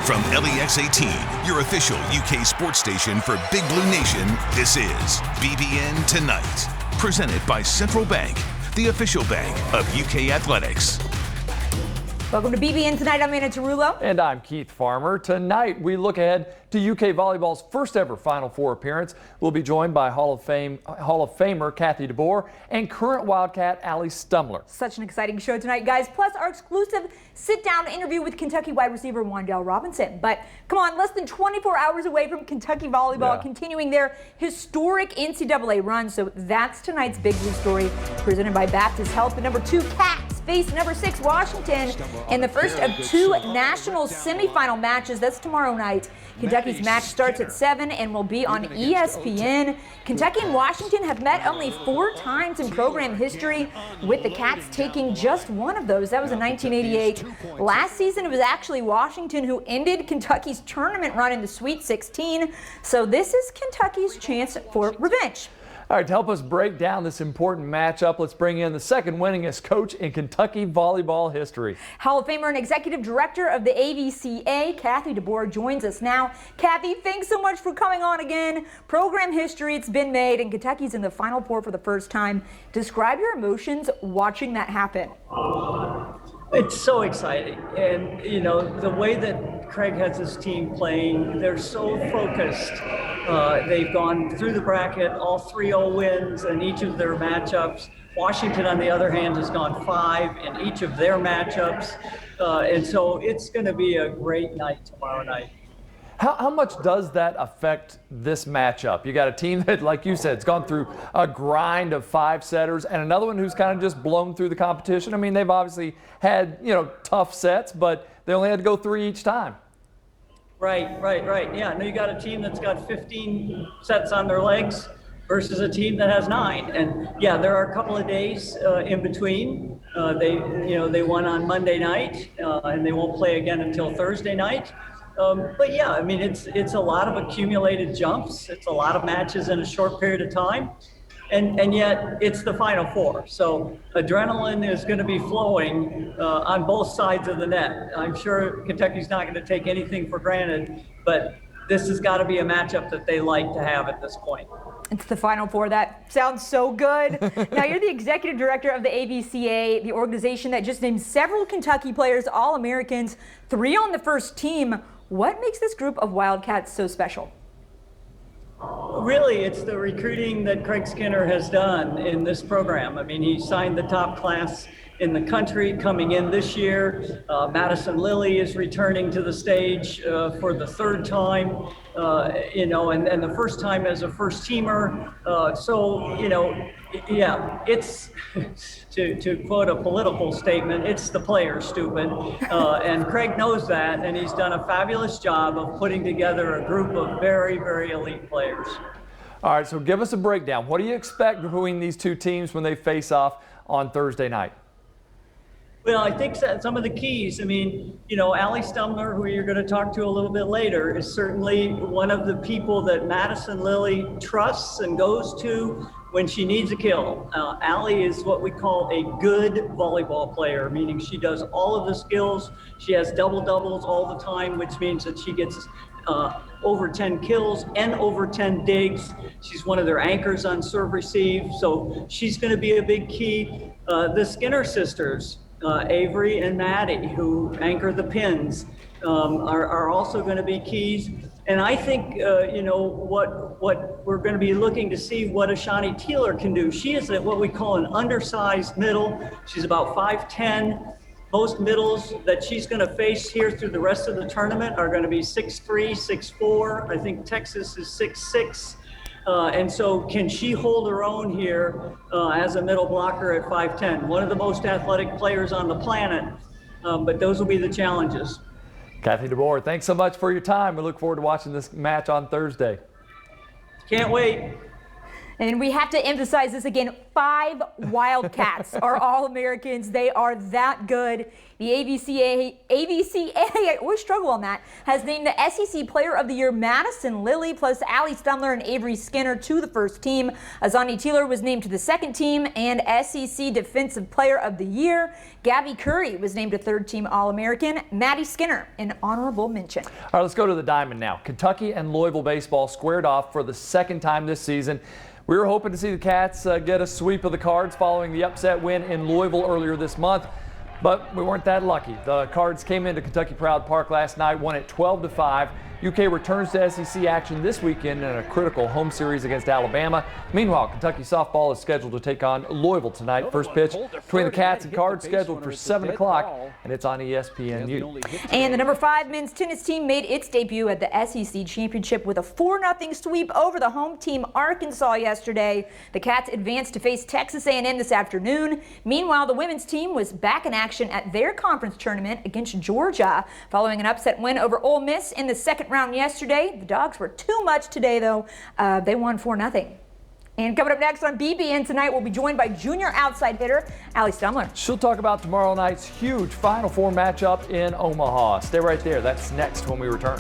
From LEX 18, your official UK sports station for Big Blue Nation, this is BBN Tonight. Presented by Central Bank, the official bank of UK Athletics. Welcome to BBN Tonight. I'm Anna Tarullo. And I'm Keith Farmer. Tonight, we look ahead to UK Volleyball's first ever Final Four appearance. We'll be joined by Hall of Famer Kathy DeBoer and current Wildcat Allie Stumler. Such an exciting show tonight, guys. Plus, our exclusive sit-down interview with Kentucky wide receiver Wandale Robinson. But come on, less than 24 hours away from Kentucky Volleyball continuing their historic NCAA run. So that's tonight's Big Blue story, presented by Baptist Health. The number 2 Cats face number 6 Washington in the first of 2 national semifinal matches. That's tomorrow night. Kentucky's match starts at 7 and will be on ESPN. Kentucky and Washington have met only 4 times in program history, with the Cats taking just one of those. That was in 1988. Last season, it was actually Washington who ended Kentucky's tournament run in the Sweet 16. So this is Kentucky's chance for revenge. All right, to help us break down this important matchup, let's bring in the second winningest coach in Kentucky volleyball history. Hall of Famer and Executive Director of the AVCA, Kathy DeBoer, joins us now. Kathy, thanks so much for coming on again. Program history, it's been made, and Kentucky's in the Final Four for the first time. Describe your emotions watching that happen. It's so exciting. And, you know, the way that Craig has his team playing, they're so focused. They've gone through the bracket, all 3-0 wins in each of their matchups. Washington, on the other hand, has gone 5 in each of their matchups. And so it's going to be a great night tomorrow night. How much does that affect this matchup? You got a team that, like you said, has gone through a grind of 5 setters, and another one who's kind of just blown through the competition. I mean, they've obviously had, tough sets, but they only had to go 3 each time. Right. Yeah, no, you got a team that's got 15 sets on their legs versus a team that has 9. And yeah, there are a couple of days in between. They won on Monday night, and they won't play again until Thursday night. But yeah, I mean, it's a lot of accumulated jumps. It's a lot of matches in a short period of time. And yet it's the Final Four. So adrenaline is going to be flowing on both sides of the net. I'm sure Kentucky's not going to take anything for granted, but this has got to be a matchup that they like to have at this point. It's the Final Four. That sounds so good. Now, you're the executive director of the AVCA, the organization that just named several Kentucky players All-Americans, 3 on the first team. What makes this group of Wildcats so special? Really, it's the recruiting that Craig Skinner has done in this program. I mean, he signed the top class in the country coming in this year. Madison Lilly is returning to the stage for the 3rd time, and the first time as a first teamer. It's to quote a political statement, it's the players, stupid. And Craig knows that, and he's done a fabulous job of putting together a group of very, very elite players. All right, so give us a breakdown. What do you expect between these 2 teams when they face off on Thursday night? Well, I think some of the keys, Allie Stumler, who you're going to talk to a little bit later, is certainly one of the people that Madison Lilly trusts and goes to when she needs a kill. Allie is what we call a good volleyball player, meaning she does all of the skills. She has double-doubles all the time, which means that she gets over 10 kills and over 10 digs. She's one of their anchors on serve receive, so she's going to be a big key. The Skinner sisters, Avery and Maddie, who anchor the pins, are also going to be keys. And I think, what we're going to be looking to see what Ashani Teeler can do. She is what we call an undersized middle. She's about 5'10". Most middles that she's going to face here through the rest of the tournament are going to be 6'3", 6'4". I think Texas is 6'6". And so can she hold her own here as a middle blocker at 5'10"? One of the most athletic players on the planet, but those will be the challenges. Kathy DeBoer, thanks so much for your time. We look forward to watching this match on Thursday. Can't wait. And we have to emphasize this again, 5 Wildcats are All-Americans. They are that good. The AVCA, I always struggle on that, has named the SEC Player of the Year Madison Lilly plus Allie Stumler and Avery Skinner to the first team. Azani Taylor was named to the second team, and SEC Defensive Player of the Year. Gabby Curry was named a third-team All-American. Maddie Skinner, an honorable mention. All right, let's go to the Diamond now. Kentucky and Louisville baseball squared off for the second time this season. We were hoping to see the Cats get a sweep of the Cards following the upset win in Louisville earlier this month, but we weren't that lucky. The Cards came into Kentucky Proud Park last night, won it 12-5. UK returns to SEC action this weekend in a critical home series against Alabama. Meanwhile, Kentucky softball is scheduled to take on Louisville tonight. First pitch between the Cats and Cards scheduled for 7 o'clock, and it's on ESPNU. And the number 5 men's tennis team made its debut at the SEC Championship with a 4-0 sweep over the home team Arkansas yesterday. The Cats advanced to face Texas A&M this afternoon. Meanwhile, the women's team was back in action at their conference tournament against Georgia following an upset win over Ole Miss in the second round yesterday. The Dogs were too much today, though. They won 4-0. And coming up next on BBN tonight, we'll be joined by junior outside hitter Allie Stumler. She'll talk about tomorrow night's huge Final Four matchup in Omaha. Stay right there. That's next when we return.